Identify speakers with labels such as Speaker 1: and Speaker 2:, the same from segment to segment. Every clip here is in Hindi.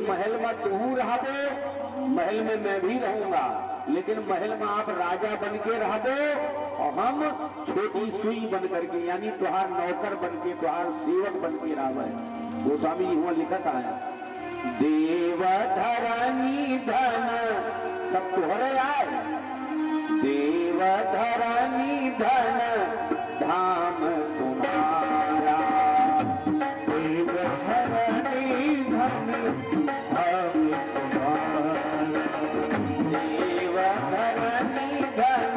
Speaker 1: महल में तू रहबो, महल में मैं भी रहूंगा, लेकिन महल में आप राजा बन के रहबो और हम छोटी सुई बन करके, यानी तुहार नौकर बन के, तुहार सेवक बन के रहबे। गोस्वामी हुआ लिखत आया, देव धरनी धन सब तुहरे आए, देव धरनी धन धाम तुम्हारा, देव धरनी धन धाम तुम्हारा, देव धरनी धन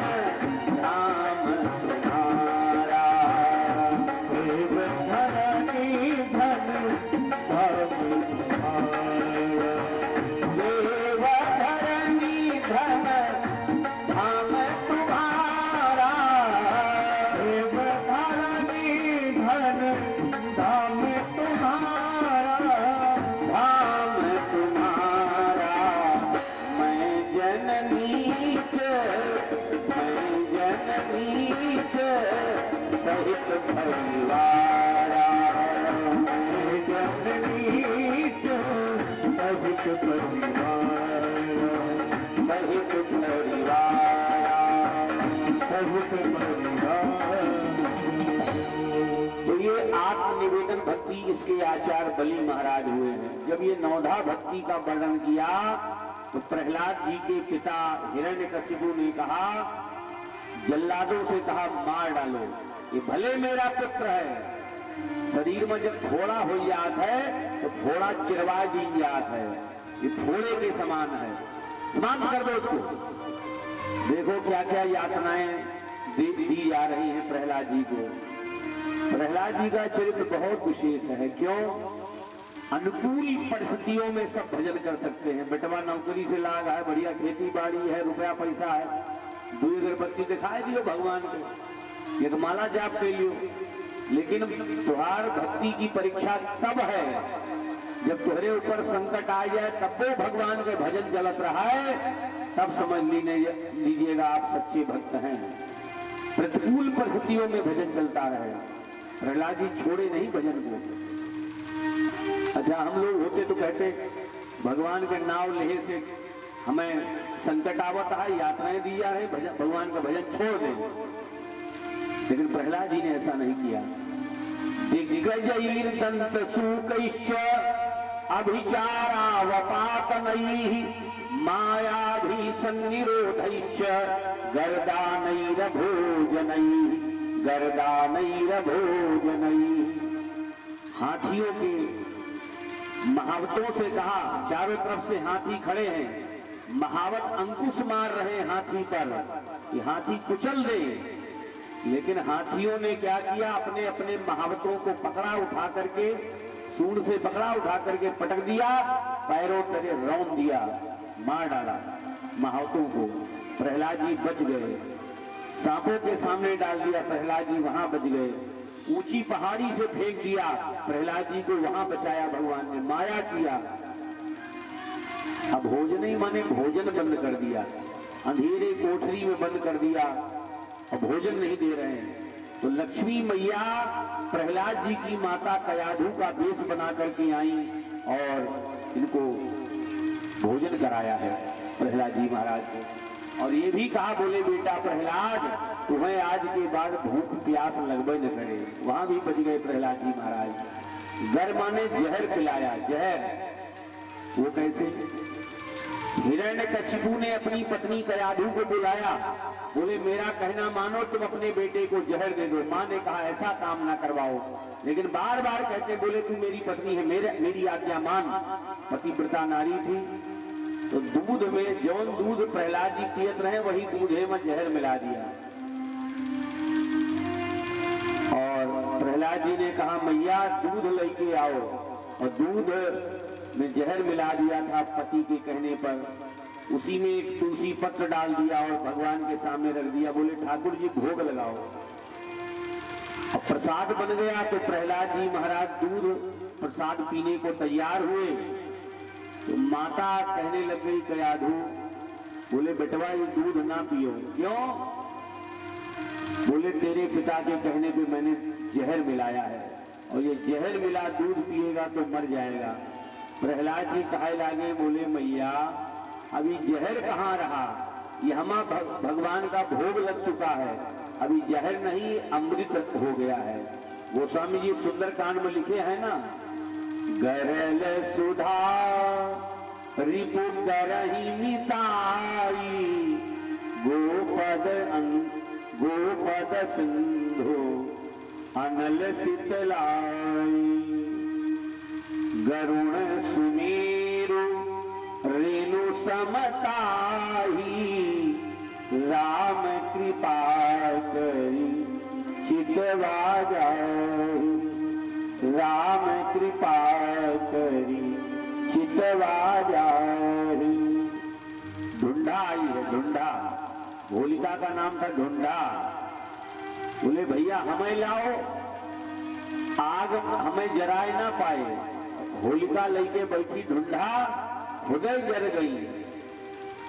Speaker 1: धाम तुम्हारा, देव धरनी धन धाम तुम्हारा, देव धरनी धन धाम तुम्हारा, देव धरनी धन धाम तुम्हारा, धाम तुम्हारा। मैं जननीच, मैं जननीच सहित परिवारा, मैं जननीच सहित परिवारा, सहित परिवारा, सहित परिवारा। तो ये आत्मनिवेदन भक्ति इसके आचार्य बलि महाराज हुए हैं। जब ये नौधा भक्ति का वर्णन किया तो प्रहलाद जी के पिता हिरण्यकशिपु ने कहा, जल्लादों से कहा मार डालो, ये भले मेरा पुत्र है, शरीर में जब फोड़ा हो जाता है तो फोड़ा चिरवा दी जाता है, ये फोड़े के समान है, समाप्त कर दो उसको। देखो क्या क्या यातनाएं दी जा रही हैं प्रहलाद जी को। प्रहलाद जी का चरित्र बहुत विशेष है। क्यों? अनुकूल परिस्थितियों में सब भजन कर सकते हैं। बेटवा नौकरी से लाग है, बढ़िया खेती बाड़ी है, रुपया पैसा है, दो अगरबत्ती दिखाई दियो भगवान को, एक माला जाप कर लियो। लेकिन तुहार भक्ति की परीक्षा तब है जब तुहरे ऊपर संकट आ जाए, तब वो भगवान के भजन चलत रहा है, तब समझ लीजिएगा आप सच्चे भक्त हैं। प्रतिकूल परिस्थितियों में भजन चलता रहे। प्रहलाद जी छोड़े नहीं भजन को। अच्छा, हम लोग होते तो कहते भगवान के नाव लेहे से हमें संकट आवत है, यात्राएं दी जा रही, भगवान का भजन छोड़ दें। लेकिन प्रहलाद जी ने ऐसा नहीं किया। दिग्गजैर दंत सूकैश्च अभिचारावपातनैः मायाभी सन्निरोधैश्च गर्दानैरभोजनैः, गर्दानैरभोजनैः। हाथियों के महावतों से कहा, चारों तरफ से हाथी खड़े हैं, महावत अंकुश मार रहे हाथी पर कि हाथी कुचल दे। लेकिन हाथियों ने क्या किया, अपने अपने महावतों को पकड़ा उठा करके, सूंड से पकड़ा उठा करके पटक दिया, पैरों तले रौंद दिया, मार डाला महावतों को। प्रहलाद जी बच गए। सांपों के सामने डाल दिया, प्रहलाद जी वहां बच गए। ऊंची पहाड़ी से फेंक दिया, प्रहलाद जी को वहां बचाया भगवान ने, माया किया। अब भोजन ही माने भोजन बंद कर दिया, अंधेरे कोठरी में बंद कर दिया और भोजन नहीं दे रहे हैं। तो लक्ष्मी मैया प्रहलाद जी की माता कयाधु का वेश बना करके आई और इनको भोजन कराया है प्रहलाद जी महाराज को। और ये भी कहा, बोले बेटा प्रहलाद, तुम्हें आज के बाद भूख प्यास लगबे न करे। वहां भी बच गए प्रहलाद जी महाराज। गर माने जहर पिलाया, जहर। वो कैसे? हिरण्यकशिपु ने अपनी पत्नी कयाधु को बुलाया, बोले मेरा कहना मानो, तुम अपने बेटे को जहर दे दो। मां ने कहा ऐसा काम ना करवाओ, लेकिन बार बार कहते, बोले तू मेरी पत्नी है, मेरी आज्ञा मान। पतिव्रता नारी थी, तो दूध में जौन दूध प्रहलाद जी पियत रहे वही दूध में जहर मिला दिया। और प्रहलाद जी ने कहा मैया दूध लेके आओ, और दूध में जहर मिला दिया था पति के कहने पर। उसी में एक तुलसी पत्र डाल दिया और भगवान के सामने रख दिया, बोले ठाकुर जी भोग लगाओ। अब प्रसाद बन गया तो प्रहलाद जी महाराज दूध प्रसाद पीने को तैयार हुए। तो माता कहने लग गई कयाधु, बोले बेटवा ये दूध ना पियो। क्यों? बोले तेरे पिता के कहने पे मैंने जहर मिलाया है, और ये जहर मिला दूध पिएगा तो मर जाएगा। प्रहलाद जी कहे लागे, बोले मैया अभी जहर कहाँ रहा, यहाँ भगवान का भोग लग चुका है, अभी जहर नहीं अमृत हो गया है। गोस्वामी जी सुंदरकांड में लिखे हैं ना, गरल सुधा रिपु करही मिताई, गोपद सिंधु अनल शीतलाई, गरुण सुमेरु रेणु समताही, राम कृपा करी चितवा जाहि, राम कृपा करी चितवा जाहि। ढूंढा आई है, ढूंढा, होलिका का नाम था ढूंढा। बोले भैया हमें लाओ, आग हमें जराए ना पाए। होलिका लेके बैठी ढूंढा, हृदय जर गई,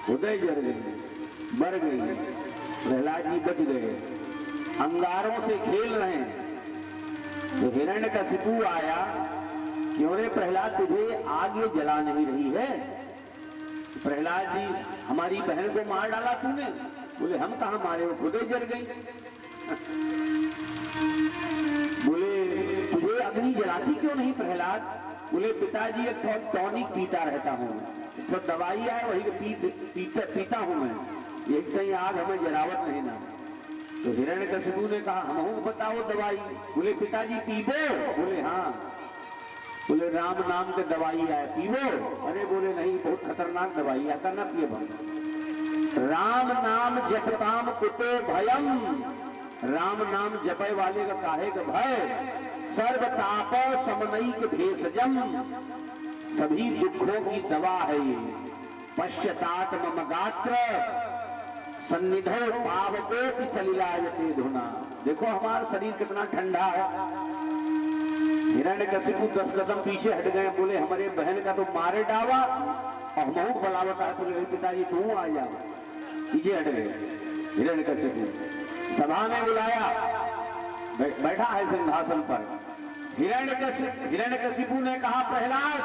Speaker 1: हृदय जर गई, मर गई। प्रहलाद जी बच गए, अंगारों से खेल रहे हैं। तो हिरण्यकशिपु आया, क्यों रे प्रहलाद तुझे आग ये जला नहीं रही है? प्रहलाद जी हमारी बहन को मार डाला तूने। बोले हम कहां मारे, वो खुद ही जल गई। बोले तुझे अग्नि जलाती क्यों नहीं प्रहलाद? बोले पिताजी एक टॉनिक पीता रहता हूँ, तो दवाई है वही पीता हूँ मैं, एक कहीं आग हमें जरावत नहीं ना। तो हिरण्यकशिपु ने कहा हम बताओ दवाई। बोले पिताजी पीबो? बोले हाँ। बोले राम नाम के दवाई आए, पीबो? अरे बोले नहीं, बहुत खतरनाक दवाई है, करना पिए भाई। राम नाम जपताम कुते भयम, राम नाम जपे वाले का काहे का भय, सर्व ताप समनई के भेषजम, सभी दुखों की दवा है ये। पश्चात मम गात्र सन्निधो पावको की सलिलायते धुना। देखो हमारा शरीर कितना ठंडा है। हिरण्यकशिपु 10 कदम पीछे हट गए। बोले हमारे बहन का तो मारे डावा और महू बलावता है। बोले पिताजी तू आ जा, पीछे हट गए। हिरण्यकशिपु सभा में बुलाया, बैठा है सिंहासन पर। हिरण्यकशिपु ने कहा प्रहलाद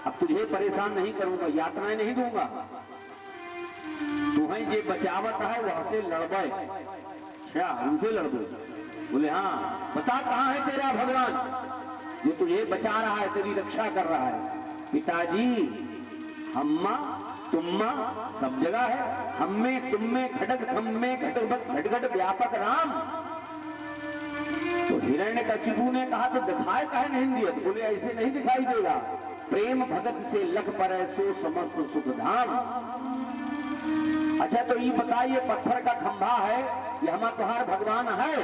Speaker 1: अब तुझे परेशान नहीं करूंगा, यातनाएं नहीं दूंगा, तुम्हें जे बचावत है वहां से लड़बे। अच्छा उनसे लड़बो? बोले हाँ। बता कहां है तेरा भगवान जो तुझे बचा रहा है, तेरी रक्षा कर रहा है? पिताजी हम्मा तुम्मा सब जगह है, हम में तुम में खटक खम में घटघट व्यापक राम। तो हिरण्यकशिपु ने कहा तो दिखाए काहे नहीं दिया? बोले ऐसे नहीं दिखाई देगा, प्रेम भगत से लख पर सो समस्त सुख धाम। अच्छा तो ये बताइए पत्थर का खंभा है, ये हमारा तुम्हारा भगवान है?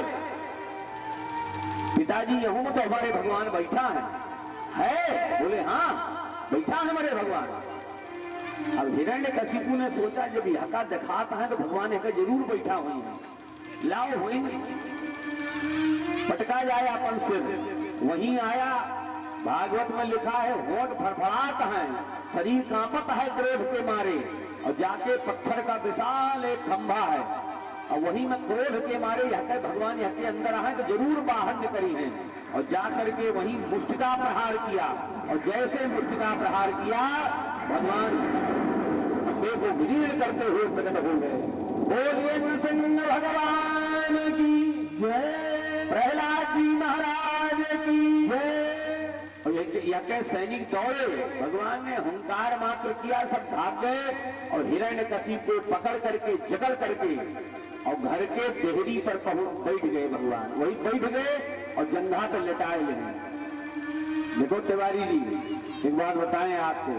Speaker 1: पिताजी यहूं तो हमारे भगवान बैठा है? बोले हाँ बैठा है हमारे भगवान। अब हिरण्यकशिपु ने सोचा जब यह दिखाता है तो भगवान यह जरूर बैठा हुई है, लाओ हुई पटका जाए अपन सिर। वहीं आया, भागवत में लिखा है होंठ फड़फड़ात है, शरीर कांपत है क्रोध के मारे, और जाके पत्थर का विशाल एक खंभा है और वहीं में क्रोध के मारे यहाँ भगवान यहाँ के अंदर आए तो जरूर बाहर निकली है। और जाकर के वहीं मुष्टिका प्रहार किया, और जैसे मुष्टिका प्रहार किया भगवान अम्बे को विलीन करते हुए प्रकट हो गए। बोलिए नृसिंह भगवान की जय, प्रहलाद जी महाराज की जय। और यह सैनिक दौड़े, भगवान ने हुंकार मात्र किया, सब भाग गए और हिरण्यकशिपु को पकड़ करके जकड़ करके और घर के देहरी पर बैठ गए भगवान। वही बैठ गए और जंघा पर लेटाए ले। देखो तिवारी जी एक बात बताएं आपको,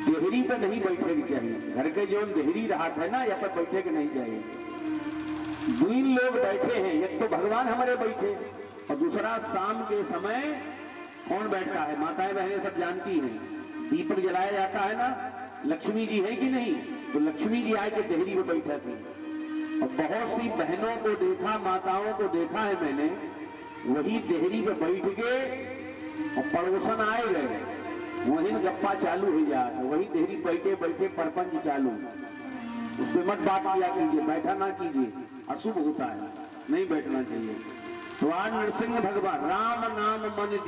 Speaker 1: देहरी पर नहीं बैठे के चाहिए, घर के जो देहरी रहा था ना यहाँ पर बैठे के नहीं चाहिए। 2 लोग बैठे हैं, एक तो भगवान हमारे बैठे और दूसरा शाम के समय कौन बैठता है? माताएं बहनें सब जानती हैं, दीपक जलाया जाता है ना, लक्ष्मी जी है कि नहीं? तो लक्ष्मी जी आए के देहरी में बैठा थी। और बहुत सी बहनों को देखा, माताओं को देखा है मैंने, वही देहरी पे बैठ के और पड़ोसन आए गए, वही गप्पा चालू हो जाए, वही देहरी बैठे बैठे परपंच चालू। उस पर मत बात किया कीजिए, बैठा ना कीजिए, अशुभ होता है, नहीं बैठना चाहिए। तो आज नृसिंह भगवान राम नाम मन दीप